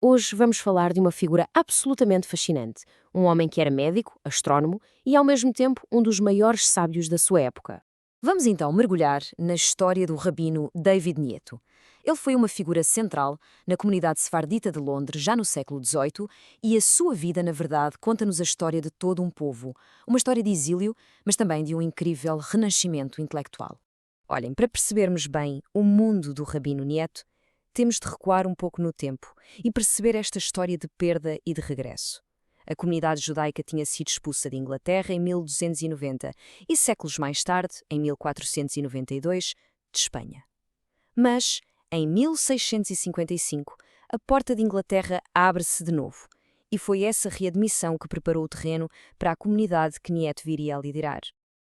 Hoje vamos falar de uma figura absolutamente fascinante, um homem que era médico, astrónomo e ao mesmo tempo um dos maiores sábios da sua época. Vamos então mergulhar na história do rabino David Nieto. Ele foi uma figura central na comunidade sefardita de Londres já no século XVIII e a sua vida, na verdade, conta-nos a história de todo um povo, uma história de exílio, mas também de um incrível renascimento intelectual. Olhem, para percebermos bem o mundo do rabino Nieto, temos de recuar um pouco no tempo e perceber esta história de perda e de regresso. A comunidade judaica tinha sido expulsa de Inglaterra em 1290 e séculos mais tarde, em 1492, de Espanha. Mas, em 1655, a porta de Inglaterra abre-se de novo e foi essa readmissão que preparou o terreno para a comunidade que Nieto viria a liderar.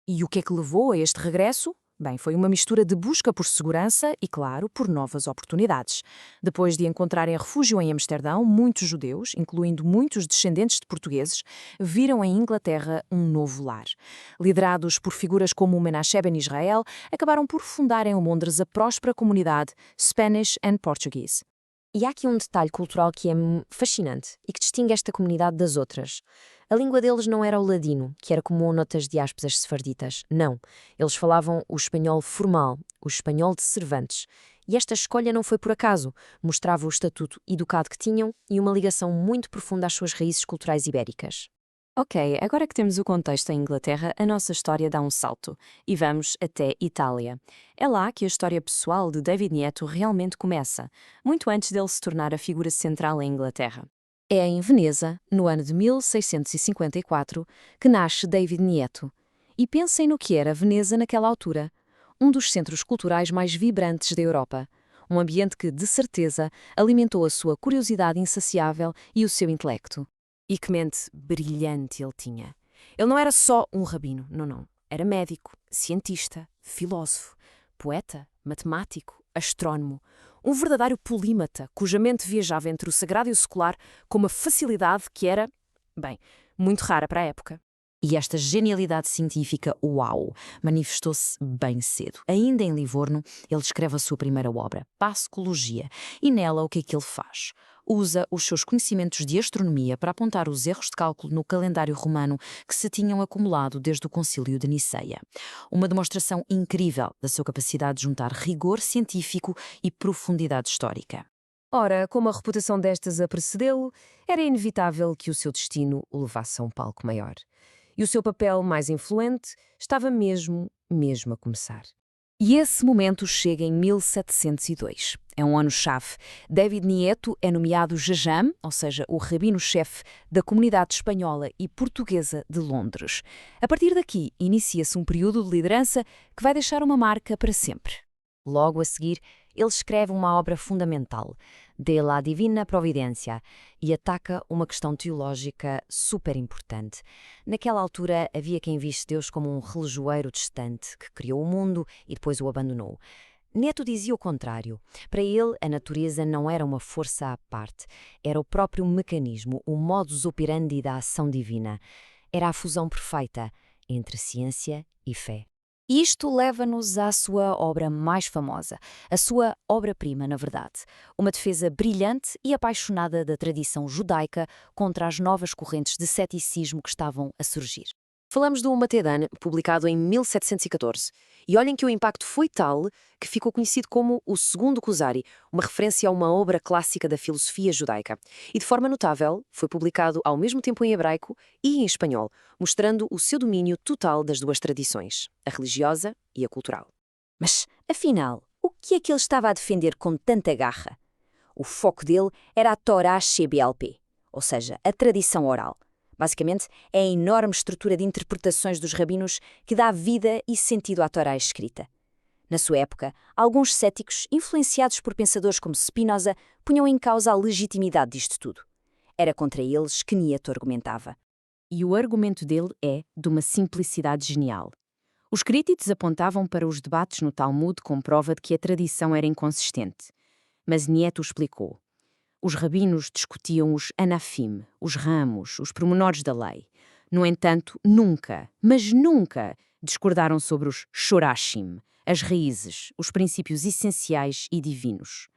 E o que é que levou a este regresso? Bem, foi uma mistura de busca por segurança e, claro, por novas oportunidades. Depois de encontrarem refúgio em Amsterdão, muitos judeus, incluindo muitos descendentes de portugueses, viram em Inglaterra um novo lar. Liderados por figuras como o Menachem Ben Israel, acabaram por fundar em Londres a próspera comunidade Spanish and Portuguese. E há aqui um detalhe cultural que é fascinante e que distingue esta comunidade das outras. A língua deles não era o ladino, que era comum noutras diásporas sefarditas. Não. Eles falavam o espanhol formal, o espanhol de Cervantes. E esta escolha não foi por acaso. Mostrava o estatuto educado que tinham e uma ligação muito profunda às suas raízes culturais ibéricas. Ok, agora que temos o contexto em Inglaterra, a nossa história dá um salto e vamos até Itália. É lá que a história pessoal de David Nieto realmente começa, muito antes dele se tornar a figura central em Inglaterra. É em Veneza, no ano de 1654, que nasce David Nieto. E pensem no que era Veneza naquela altura, um dos centros culturais mais vibrantes da Europa. Um ambiente que, de certeza, alimentou a sua curiosidade insaciável e o seu intelecto. E que mente brilhante ele tinha. Ele não era só um rabino, não. Era médico, cientista, filósofo, poeta, matemático, astrónomo. Um verdadeiro polímata, cuja mente viajava entre o sagrado e o secular com uma facilidade que era, bem, muito rara para a época. E esta genialidade científica, uau, manifestou-se bem cedo. Ainda em Livorno, ele escreve a sua primeira obra, Passicologia, e nela o que é que ele faz? Usa os seus conhecimentos de astronomia para apontar os erros de cálculo no calendário romano que se tinham acumulado desde o Concílio de Niceia. Uma demonstração incrível da sua capacidade de juntar rigor científico e profundidade histórica. Ora, como a reputação destas a precedeu-o, era inevitável que o seu destino o levasse a um palco maior. E o seu papel mais influente estava mesmo a começar. E esse momento chega em 1702. É um ano-chave. David Nieto é nomeado Jajam, ou seja, o rabino-chefe da comunidade espanhola e portuguesa de Londres. A partir daqui, inicia-se um período de liderança que vai deixar uma marca para sempre. Logo a seguir, ele escreve uma obra fundamental, De la Divina Providência, e ataca uma questão teológica super importante. Naquela altura, havia quem visse Deus como um relojoeiro distante que criou o mundo e depois o abandonou. Neto dizia o contrário. Para ele, a natureza não era uma força à parte, era o próprio mecanismo, o modus operandi da ação divina. Era a fusão perfeita entre ciência e fé. E isto leva-nos à sua obra mais famosa, a sua obra-prima, na verdade. Uma defesa brilhante e apaixonada da tradição judaica contra as novas correntes de ceticismo que estavam a surgir. Falamos do Matedan, publicado em 1714. E olhem que o impacto foi tal que ficou conhecido como o Segundo Kuzari, uma referência a uma obra clássica da filosofia judaica. E de forma notável, foi publicado ao mesmo tempo em hebraico e em espanhol, mostrando o seu domínio total das duas tradições, a religiosa e a cultural. Mas, afinal, o que é que ele estava a defender com tanta garra? O foco dele era a Torá Shebialpé, ou seja, a tradição oral. Basicamente, é a enorme estrutura de interpretações dos rabinos que dá vida e sentido à Torá escrita. Na sua época, alguns céticos, influenciados por pensadores como Spinoza, punham em causa a legitimidade disto tudo. Era contra eles que Nieto argumentava. E o argumento dele é de uma simplicidade genial. Os críticos apontavam para os debates no Talmud como prova de que a tradição era inconsistente. Mas Nieto explicou. Os rabinos discutiam os anafim, os ramos, os pormenores da lei. No entanto, nunca, mas nunca, discordaram sobre os shorashim, as raízes, os princípios essenciais e divinos.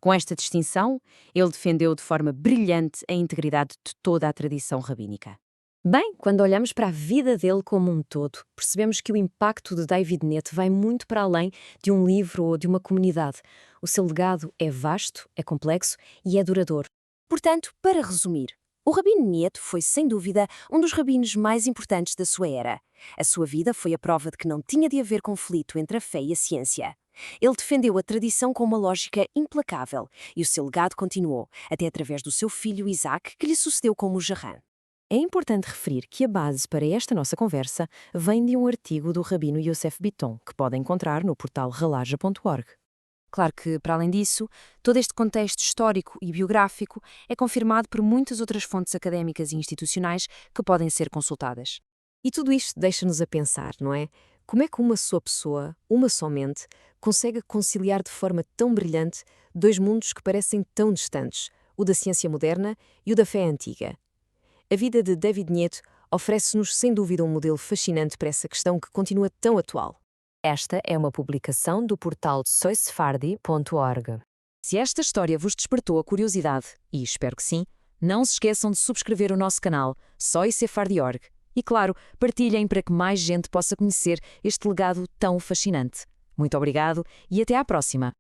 Com esta distinção, ele defendeu de forma brilhante a integridade de toda a tradição rabínica. Bem, quando olhamos para a vida dele como um todo, percebemos que o impacto de David Neto vai muito para além de um livro ou de uma comunidade. O seu legado é vasto, é complexo e é duradouro. Portanto, para resumir, o Rabino Neto foi, sem dúvida, um dos rabinos mais importantes da sua era. A sua vida foi a prova de que não tinha de haver conflito entre a fé e a ciência. Ele defendeu a tradição com uma lógica implacável e o seu legado continuou, até através do seu filho Isaac, que lhe sucedeu como Jarrã. É importante referir que a base para esta nossa conversa vem de um artigo do Rabino Yosef Bitton, que pode encontrar no portal relaja.org. Claro que, para além disso, todo este contexto histórico e biográfico é confirmado por muitas outras fontes académicas e institucionais que podem ser consultadas. E tudo isto deixa-nos a pensar, não é? Como é que uma só pessoa, uma só mente, consegue conciliar de forma tão brilhante dois mundos que parecem tão distantes, o da ciência moderna e o da fé antiga? A vida de David Neto oferece-nos sem dúvida um modelo fascinante para essa questão que continua tão atual. Esta é uma publicação do portal soissefardi.org. Se esta história vos despertou a curiosidade, e espero que sim, não se esqueçam de subscrever o nosso canal soissefardi.org e, claro, partilhem para que mais gente possa conhecer este legado tão fascinante. Muito obrigado e até à próxima!